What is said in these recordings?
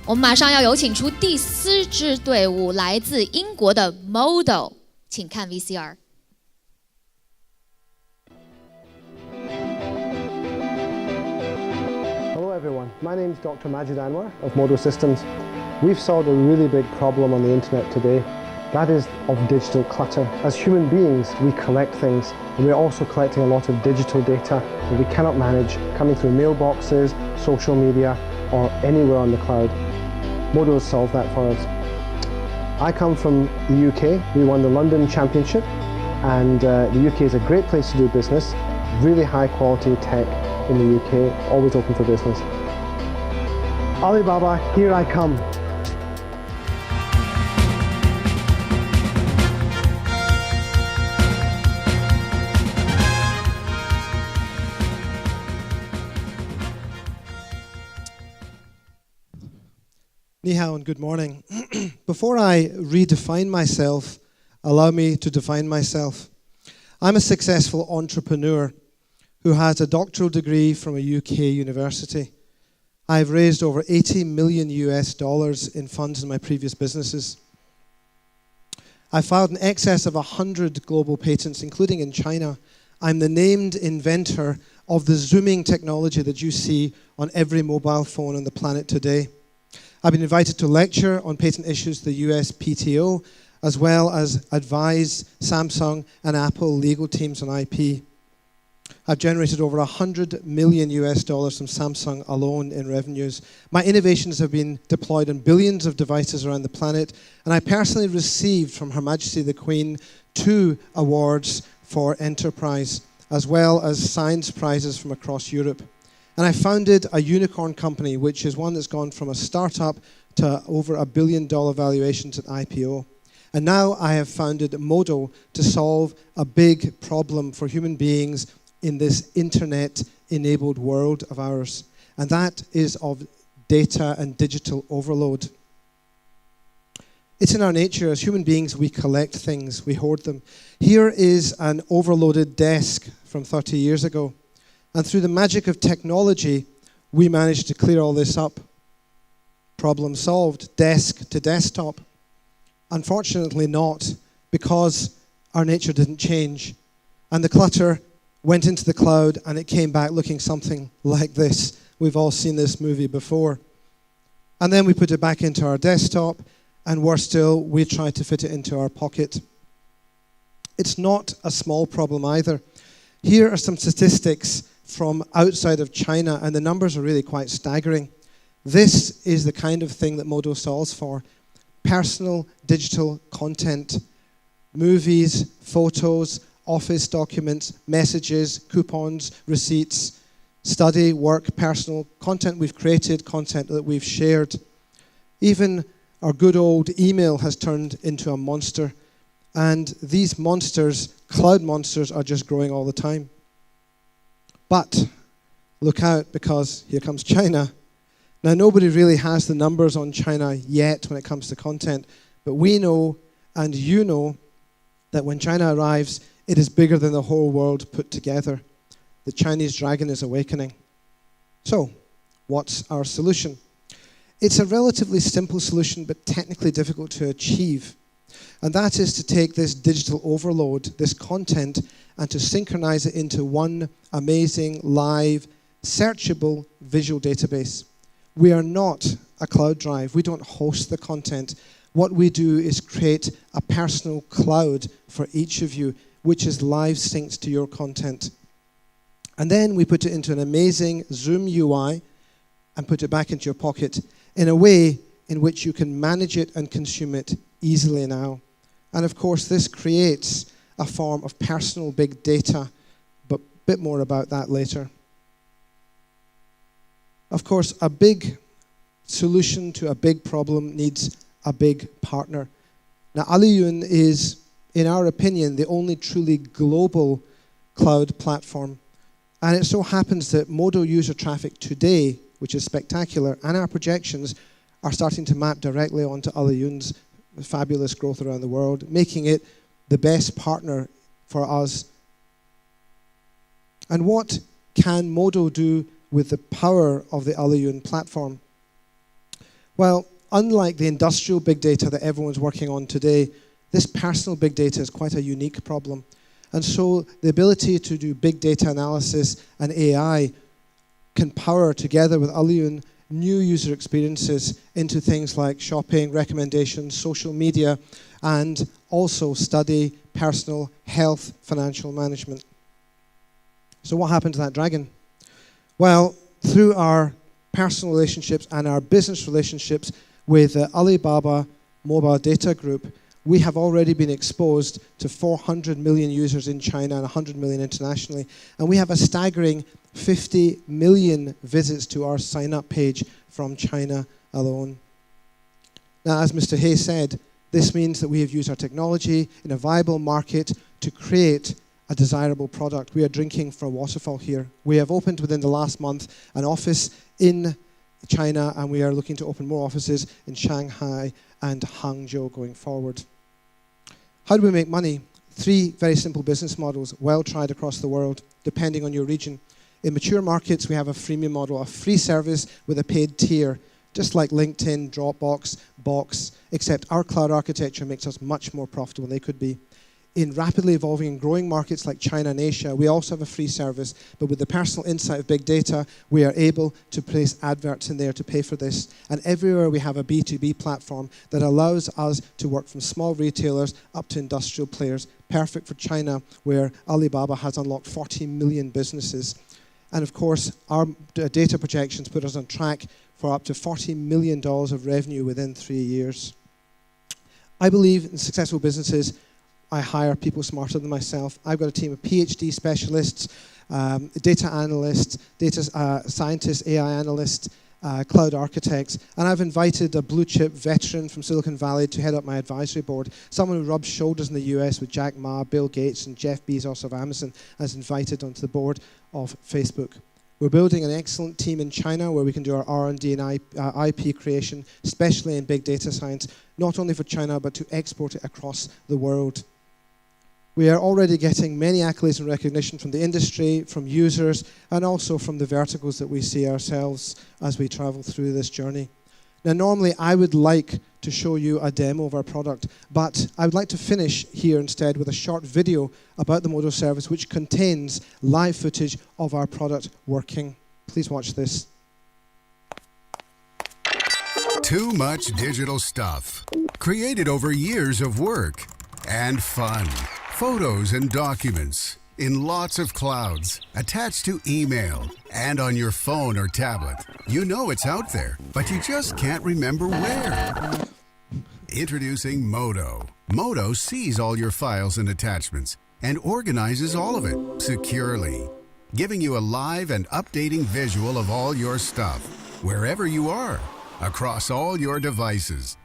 我们马上要有请出第4支队伍，来自英国的 Modo， 请看 VCR。Hello everyone, my name is Dr. Majid Anwar of Modo Systems. We've solved a really big problem on the internet today. That is of digital clutter. As human beings, we collect things, and we're also collecting a lot of digital data that we cannot manage coming through mailboxes, social media, or anywhere on the cloud. Modo has solved that for us. I come from the UK. We won the London Championship, and the UK is a great place to do business. Really high quality tech in the UK, always open for business. Alibaba, here I come. Ni hao and good morning. Before I redefine myself, allow me to define myself. I'm a successful entrepreneur who has a doctoral degree from a UK university. I've raised over $80 million in funds in my previous businesses. I filed in excess of 100 global patents, including in China. I'm the named inventor of the zooming technology that you see on every mobile phone on the planet today. I've been invited to lecture on patent issues to the USPTO, as well as advise Samsung and Apple legal teams on IP. I've generated over $100 million from Samsung alone in revenues. My innovations have been deployed on billions of devices around the planet, and I personally received from Her Majesty the Queen 2 awards for enterprise, as well as science prizes from across Europe. And I founded a unicorn company, which is one that's gone from a startup to over $1 billion valuations at IPO. And now I have founded Modo to solve a big problem for human beings in this internet-enabled world of ours. And that is of data and digital overload. It's in our nature. As human beings, we collect things, we hoard them. Here is an overloaded desk from 30 years ago. And through the magic of technology, we managed to clear all this up. Problem solved, desk to desktop. Unfortunately not, because our nature didn't change. And the clutter went into the cloud, and it came back looking something like this. We've all seen this movie before. And then we put it back into our desktop, and worse still, we tried to fit it into our pocket. It's not a small problem either. Here are some statistics from outside of China, and the numbers are really quite staggering. This is the kind of thing that Modo solves for. Personal digital content, movies, photos, office documents, messages, coupons, receipts, study, work, personal content we've created, content that we've shared. Even our good old email has turned into a monster, and these monsters, cloud monsters, are just growing all the time. But look out, because here comes China. Now, nobody really has the numbers on China yet when it comes to content, but we know, and you know, that when China arrives, it is bigger than the whole world put together. The Chinese dragon is awakening. So, what's our solution? It's a relatively simple solution, but technically difficult to achieve. And that is to take this digital overload, this content, and to synchronize it into one amazing, live, searchable visual database. We are not a cloud drive. We don't host the content. What we do is create a personal cloud for each of you, which is live synced to your content. And then we put it into an amazing Zoom UI and put it back into your pocket in a way in which you can manage it and consume it easily now. And of course, this creates a form of personal big data, but a bit more about that later. Of course, a big solution to a big problem needs a big partner. Now, Aliyun is, in our opinion, the only truly global cloud platform. And it so happens that Modo user traffic today, which is spectacular, and our projections are starting to map directly onto Aliyun's fabulous growth around the world, making it the best partner for us. And what can Modo do with the power of the Aliyun platform? Well, unlike the industrial big data that everyone's working on today, this personal big data is quite a unique problem. And so the ability to do big data analysis and AI can power, together with Aliyun, new user experiences into things like shopping, recommendations, social media, and also study personal health, financial management. So what happened to that dragon? Well, through our personal relationships and our business relationships with the Alibaba Mobile Data Group, we have already been exposed to 400 million users in China and 100 million internationally. And we have a staggering 50 million visits to our sign-up page from China alone. Now, as Mr. Hay said, this means that we have used our technology in a viable market to create a desirable product. We are drinking from a waterfall here. We have opened within the last month an office in China, and we are looking to open more offices in Shanghai and Hangzhou going forward. How do we make money? 3 very simple business models, well tried across the world, depending on your region. In mature markets, we have a freemium model, a free service with a paid tier, just like LinkedIn, Dropbox, Box, except our cloud architecture makes us much more profitable than they could be. In rapidly evolving and growing markets like China and Asia, we also have a free service, but with the personal insight of big data, we are able to place adverts in there to pay for this. And everywhere we have a B2B platform that allows us to work from small retailers up to industrial players, perfect for China, where Alibaba has unlocked 40 million businesses. And of course, our data projections put us on track for up to $40 million of revenue within 3 years. I believe in successful businesses, I hire people smarter than myself. I've got a team of PhD specialists, data analysts, data scientists, AI analysts, cloud architects, and I've invited a blue chip veteran from Silicon Valley to head up my advisory board, someone who rubs shoulders in the US with Jack Ma, Bill Gates, and Jeff Bezos of Amazon, as invited onto the board of Facebook. We're building an excellent team in China where we can do our R&D and IP creation, especially in big data science, not only for China, but to export it across the world. We are already getting many accolades and recognition from the industry, from users, and also from the verticals that we see ourselves as we travel through this journey. Now, normally I would like to show you a demo of our product, but I would like to finish here instead with a short video about the Modo service, which contains live footage of our product working. Please watch this. Too much digital stuff, created over years of work and fun. Photos and documents in lots of clouds, attached to email, and on your phone or tablet. You know it's out there, but you just can't remember where. Introducing Modo. Modo sees all your files and attachments and organizes all of it securely, giving you a live and updating visual of all your stuff, wherever you are, across all your devices.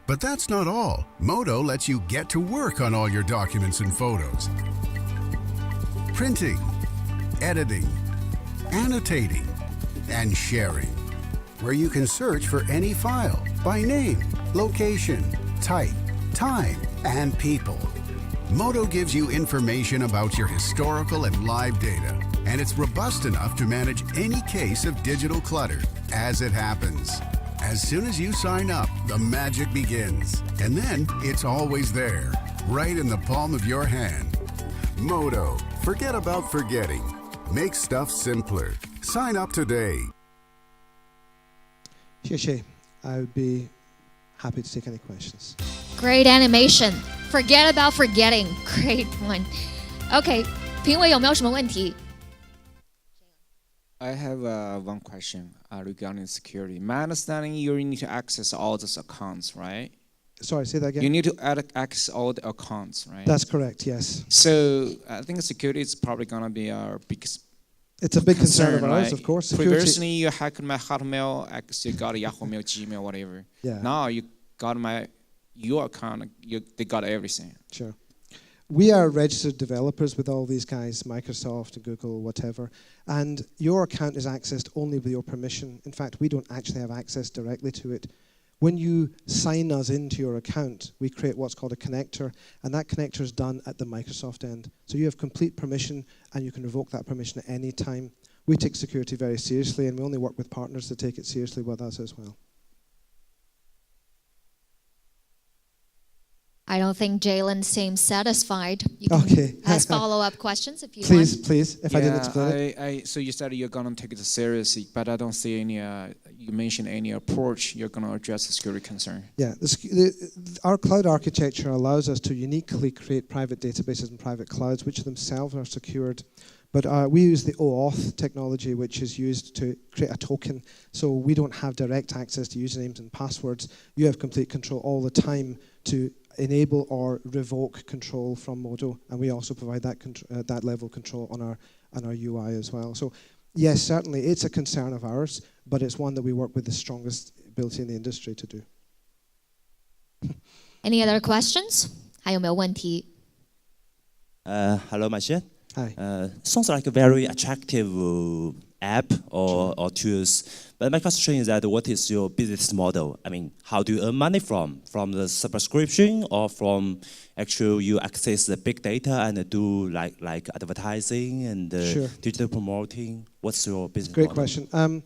But that's not all. Modo lets you get to work on all your documents and photos. Printing, editing, annotating, and sharing, where you can search for any file by name, location, type, time, and people. Modo gives you information about your historical and live data, and it's robust enough to manage any case of digital clutter as it happens. As soon as you sign up, the magic begins. And then it's always there, right in the palm of your hand. Modo. Forget about forgetting. Make stuff simpler. Sign up today. Xie, I would be happy to take any questions. Great animation. Forget about forgetting. Great one. Okay, 评委有没有什么问题？ I have one question regarding security. My understanding, you need to access all those accounts, right? Sorry, say that again. You need to access all the accounts, right? That's correct, yes. So I think security is probably going to be our biggest It's a big concern of ours, right? of course. Security. Previously, you hacked my Hotmail, you got a Yahoo Mail, Gmail, whatever. Yeah. Now you got your account, they got everything. Sure. We are registered developers with all these guys, Microsoft, Google, whatever, and your account is accessed only with your permission. In fact, we don't actually have access directly to it. When you sign us into your account, we create what's called a connector, and that connector is done at the Microsoft end. So you have complete permission, and you can revoke that permission at any time. We take security very seriously, and we only work with partners that take it seriously with us as well. I don't think Jalen seems satisfied. You can Okay. ask follow-up questions if you Please, want. please, if I didn't explain it. So you said you're gonna take it seriously, but I don't see any. You mentioned any approach you're gonna address the security concern. Yeah, our cloud architecture allows us to uniquely create private databases and private clouds, which themselves are secured. But we use the OAuth technology, which is used to create a token. So we don't have direct access to usernames and passwords. You have complete control all the time to enable or revoke control from Modo, and we also provide that level of control on our UI as well. So yes, certainly it's a concern of ours, but it's one that we work with the strongest ability in the industry to do. Any other questions? 还有没有问题？ Hello, Michelle. Hi. Sounds like a very attractive app or tools. But my question is that what is your business model? I mean, how do you earn money from? From the subscription or from actually you access the big data and do like advertising and Sure. digital promoting? What's your business Great model? question.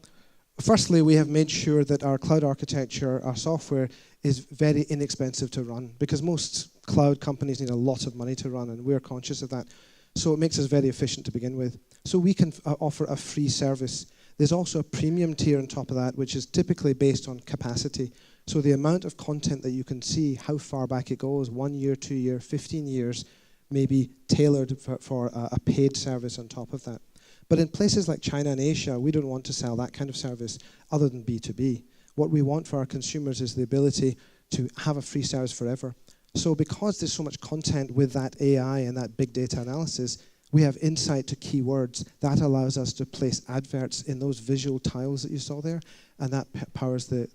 Firstly, we have made sure that our cloud architecture, our software, is very inexpensive to run because most cloud companies need a lot of money to run, and we're conscious of that. So it makes us very efficient to begin with. So we can offer a free service. There's also a premium tier on top of that, which is typically based on capacity. So the amount of content that you can see, how far back it goes, 1 year, 2 year, 15 years, may be tailored for a paid service on top of that. But in places like China and Asia, we don't want to sell that kind of service other than B2B. What we want for our consumers is the ability to have a free service forever. So because there's so much content with that AI and that big data analysis, we have insight to keywords. That allows us to place adverts in those visual tiles that you saw there, and that powers the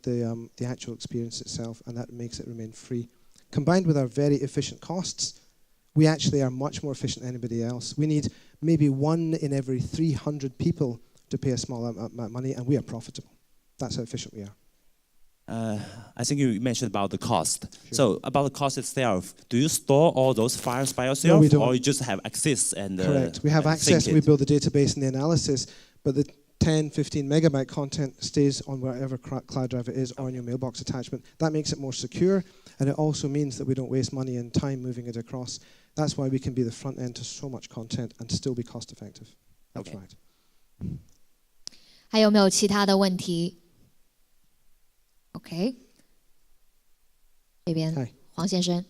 actual experience itself, and that makes it remain free. Combined with our very efficient costs, we actually are much more efficient than anybody else. We need maybe 1 in every 300 people to pay a small amount of money, and we are profitable. That's how efficient we are. I think you mentioned about the cost. Sure. So about the cost itself, do you store all those files by yourself, we don't. or you just have access and Correct. We have access, sync we it? build the database and the analysis, but the 10, 15 megabyte content stays on whatever cloud drive it is or on your mailbox attachment. That makes it more secure, and it also means that we don't waste money and time moving it across. That's why we can be the front end to so much content and still be cost effective. That's Okay. right. 还有没有其他的问题 ？OK， 这边 Hi. 黄先生。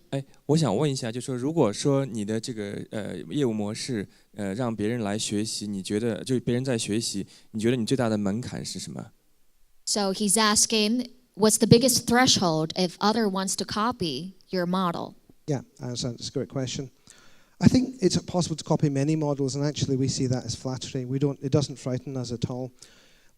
我想问一下，就说如果说你的这个业务模式让别人来学习，你觉得就别人在学习，你觉得你最大的门槛是什么？ So he's asking, what's the biggest threshold if other wants to copy your model? Yeah, that's a great question. I think it's possible to copy many models, and actually we see that as flattering. It doesn't frighten us at all.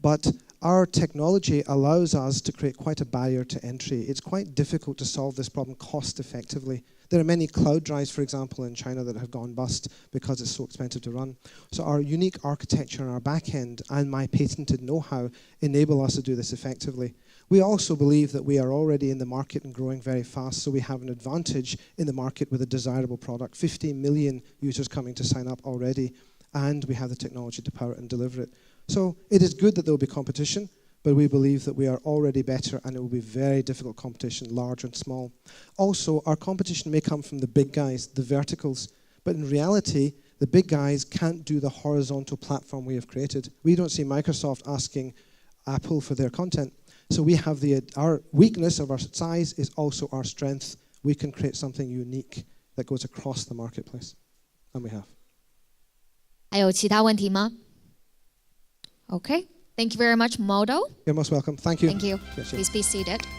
But our technology allows us to create quite a barrier to entry. It's quite difficult to solve this problem cost effectively. There are many cloud drives, for example, in China that have gone bust because it's so expensive to run. So our unique architecture and our back end and my patented know-how enable us to do this effectively. We also believe that we are already in the market and growing very fast, so we have an advantage in the market with a desirable product. 50 million users coming to sign up already, and we have the technology to power it and deliver it. So it is good that there will be competition, but we believe that we are already better, and it will be very difficult competition, large and small. Also, our competition may come from the big guys, the verticals, but in reality, the big guys can't do the horizontal platform we have created. We don't see Microsoft asking Apple for their content. So we have our weakness of our size is also our strength. We can create something unique that goes across the marketplace, and we have. 还有其他问题吗 ？Okay, thank you very much, Modo. You're most welcome. Thank you. Thank you. Yes, yes. Please be seated.